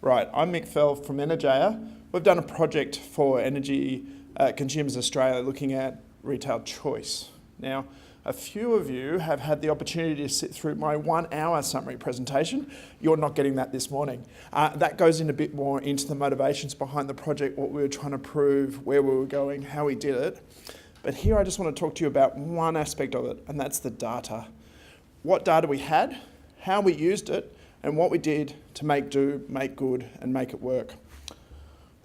Right, I'm Mick Fell from Energeia. We've done a project for Energy Consumers Australia looking at retail choice. Now, a few of you have had the opportunity to sit through my 1 hour summary presentation. You're not getting that this morning. That goes in a bit more into the motivations behind the project, what we were trying to prove, where we were going, how we did it. But here I just want to talk to you about one aspect of it, and that's the data. What data we had, how we used it, and what we did to make do, make good, and make it work.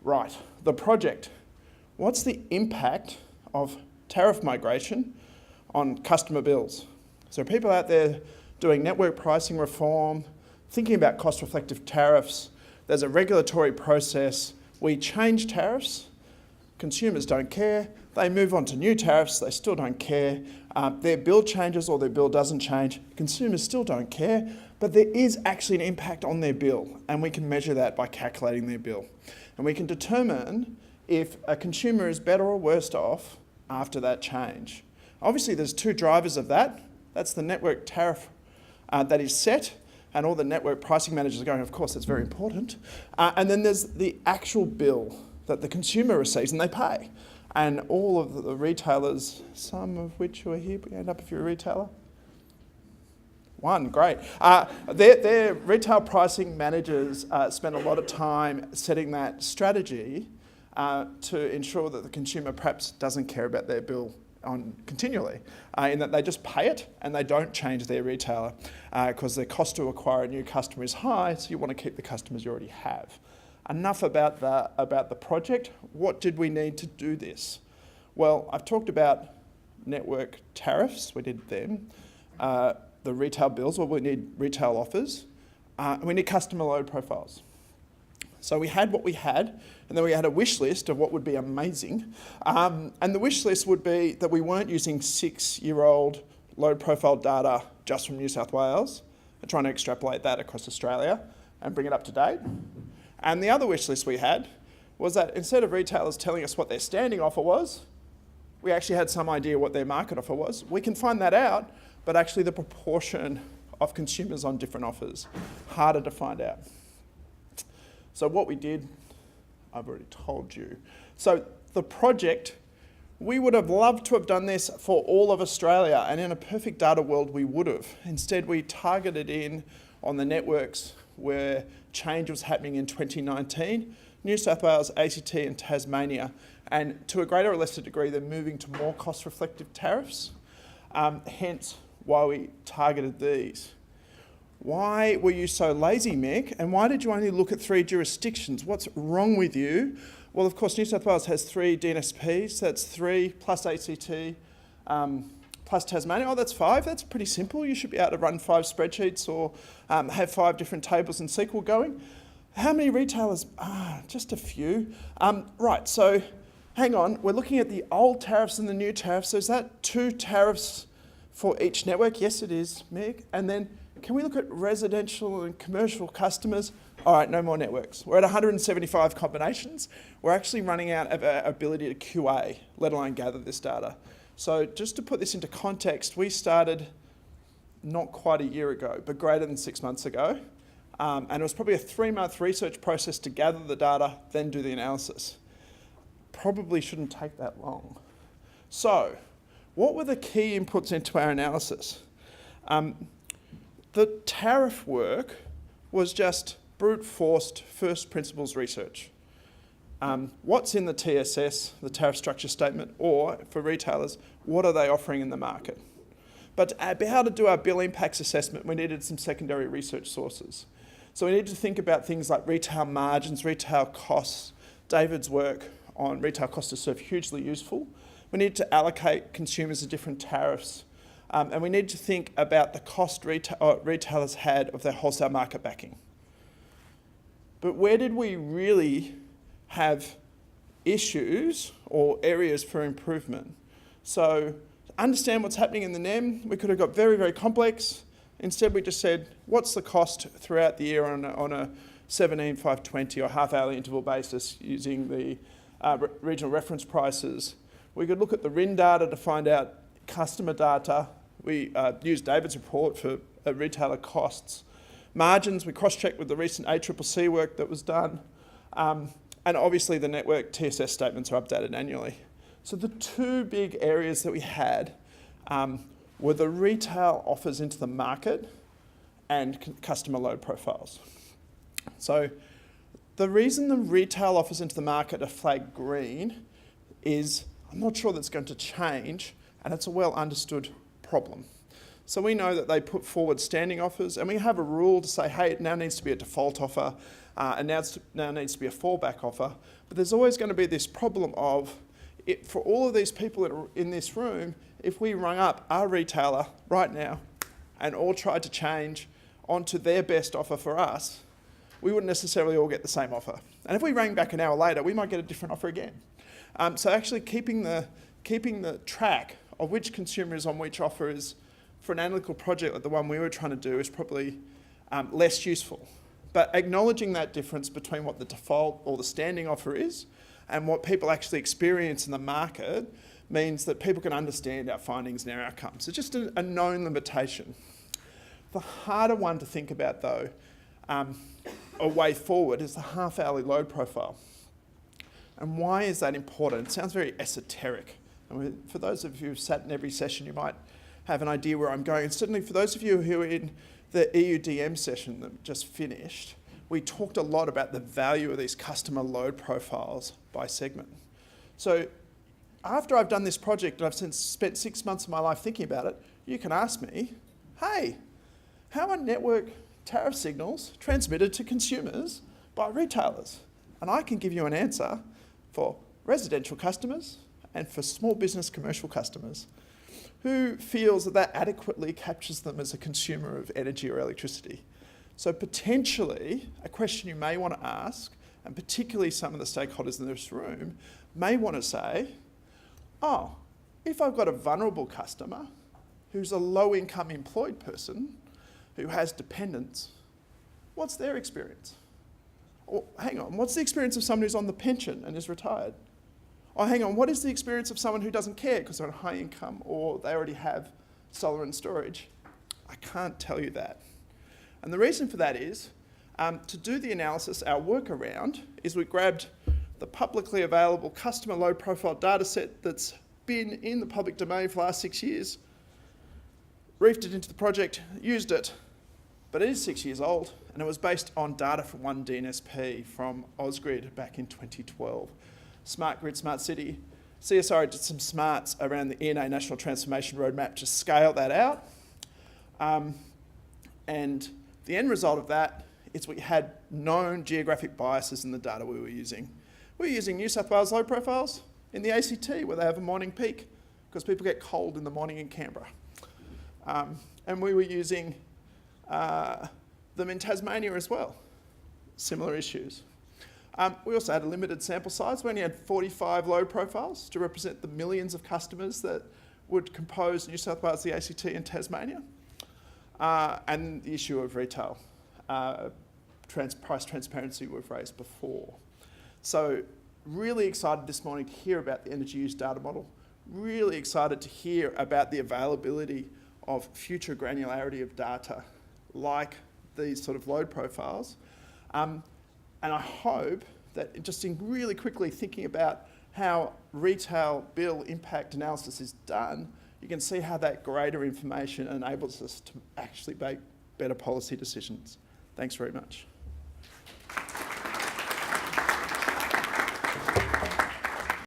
Right, the project. What's the impact of tariff migration on customer bills? So people out there doing network pricing reform, thinking about cost-reflective tariffs. There's a regulatory process. We change tariffs. Consumers don't care. They move on to new tariffs. They still don't care. Their bill changes or their bill doesn't change. Consumers still don't care. But there is actually an impact on their bill, and we can measure that by calculating their bill. And we can determine if a consumer is better or worse off after that change. Obviously, there's two drivers of that. That's the network tariff that is set, and all the network pricing managers are going, of course, that's very important. And then there's the actual bill that the consumer receives and they pay. And all of the retailers, some of which are here, hand up if you're a retailer. One, great. Their retail pricing managers spend a lot of time setting that strategy to ensure that the consumer perhaps doesn't care about their bill continually, in that they just pay it and they don't change their retailer because their cost to acquire a new customer is high, so you want to keep the customers you already have. Enough about the project. What did we need to do this? Well, I've talked about network tariffs, we did them. The retail bills, well, we need retail offers. We need customer load profiles. So we had what we had, and then we had a wish list of what would be amazing. And the wish list would be that we weren't using 6-year-old load profile data just from New South Wales and trying to extrapolate that across Australia and bring it up to date. And the other wish list we had was that instead of retailers telling us what their standing offer was, we actually had some idea what their market offer was. We can find that out, but actually the proportion of consumers on different offers, harder to find out. So what we did, I've already told you. So the project, we would have loved to have done this for all of Australia, and in a perfect data world we would have. Instead we targeted in on the networks where change was happening in 2019, New South Wales, ACT and Tasmania, and to a greater or lesser degree they're moving to more cost-reflective tariffs, hence why we targeted these. Why were you so lazy, Mick? And why did you only look at 3 jurisdictions? What's wrong with you? Well, of course, New South Wales has 3 DNSPs. That's 3 plus ACT plus Tasmania. Oh, that's 5. That's pretty simple. You should be able to run 5 spreadsheets or have 5 different tables in SQL going. How many retailers? Just a few. Right, so hang on. We're looking at the old tariffs and the new tariffs. So is that 2 tariffs for each network? Yes, it is, Mick. And then can we look at residential and commercial customers? All right, no more networks. We're at 175 combinations. We're actually running out of our ability to QA, let alone gather this data. So just to put this into context, we started not quite a year ago, but greater than 6 months ago. And it was probably a 3-month research process to gather the data, then do the analysis. Probably shouldn't take that long. So what were the key inputs into our analysis? The tariff work was just brute forced first principles research. What's in the TSS, the tariff structure statement, or for retailers, what are they offering in the market? But to be able to do our bill impacts assessment, we needed some secondary research sources. So we needed to think about things like retail margins, retail costs. David's work on retail cost to serve hugely useful. We needed to allocate consumers to different tariffs. And we need to think about the cost retailers had of their wholesale market backing. But where did we really have issues or areas for improvement? So to understand what's happening in the NEM, we could have got very, very complex. Instead, we just said, what's the cost throughout the year on a 17,520 or half-hourly interval basis using the regional reference prices? We could look at the RIN data to find out customer data. We used David's report for retailer costs. Margins, we cross-checked with the recent ACCC work that was done. And obviously the network TSS statements are updated annually. So the two big areas that we had were the retail offers into the market and customer load profiles. So the reason the retail offers into the market are flagged green is I'm not sure that's going to change, and it's a well understood problem. So we know that they put forward standing offers, and we have a rule to say, hey, it now needs to be a default offer, and now needs to be a fallback offer. But there's always going to be this problem of, for all of these people that are in this room, if we rung up our retailer right now and all tried to change onto their best offer for us, we wouldn't necessarily all get the same offer. And if we rang back an hour later, we might get a different offer again. So actually keeping the track of which consumer is on which offer is, for an analytical project like the one we were trying to do, is probably less useful. But acknowledging that difference between what the default or the standing offer is and what people actually experience in the market means that people can understand our findings and our outcomes. It's just a known limitation. The harder one to think about, though, a way forward, is the half-hourly load profile. And why is that important? It sounds very esoteric. I mean, for those of you who've sat in every session, you might have an idea where I'm going. And certainly for those of you who are in the EUDM session that just finished, we talked a lot about the value of these customer load profiles by segment. So after I've done this project and I've since spent 6 months of my life thinking about it, you can ask me, hey, how are network tariff signals transmitted to consumers by retailers? And I can give you an answer for residential customers and for small business commercial customers. Who feels that adequately captures them as a consumer of energy or electricity? So potentially, a question you may want to ask, and particularly some of the stakeholders in this room, may want to say, oh, if I've got a vulnerable customer who's a low-income employed person who has dependents, what's their experience? Or hang on, what's the experience of someone who's on the pension and is retired? Oh, hang on, what is the experience of someone who doesn't care because they're on high income or they already have solar and storage? I can't tell you that. And the reason for that is, to do the analysis, our workaround is we grabbed the publicly available customer load profile data set that's been in the public domain for the last 6 years, reefed it into the project, used it, but it is 6 years old, and it was based on data from one DNSP from Ausgrid back in 2012. Smart Grid, Smart City. CSIRO did some smarts around the ENA National Transformation Roadmap to scale that out. And the end result of that is we had known geographic biases in the data we were using. We were using New South Wales load profiles in the ACT where they have a morning peak because people get cold in the morning in Canberra. And we were using them in Tasmania as well, similar issues. We also had a limited sample size. We only had 45 load profiles to represent the millions of customers that would compose New South Wales, the ACT and Tasmania. And the issue of retail price transparency we've raised before. So really excited this morning to hear about the energy use data model. Really excited to hear about the availability of future granularity of data like these sort of load profiles. And I hope that just in really quickly thinking about how retail bill impact analysis is done, you can see how that greater information enables us to actually make better policy decisions. Thanks very much.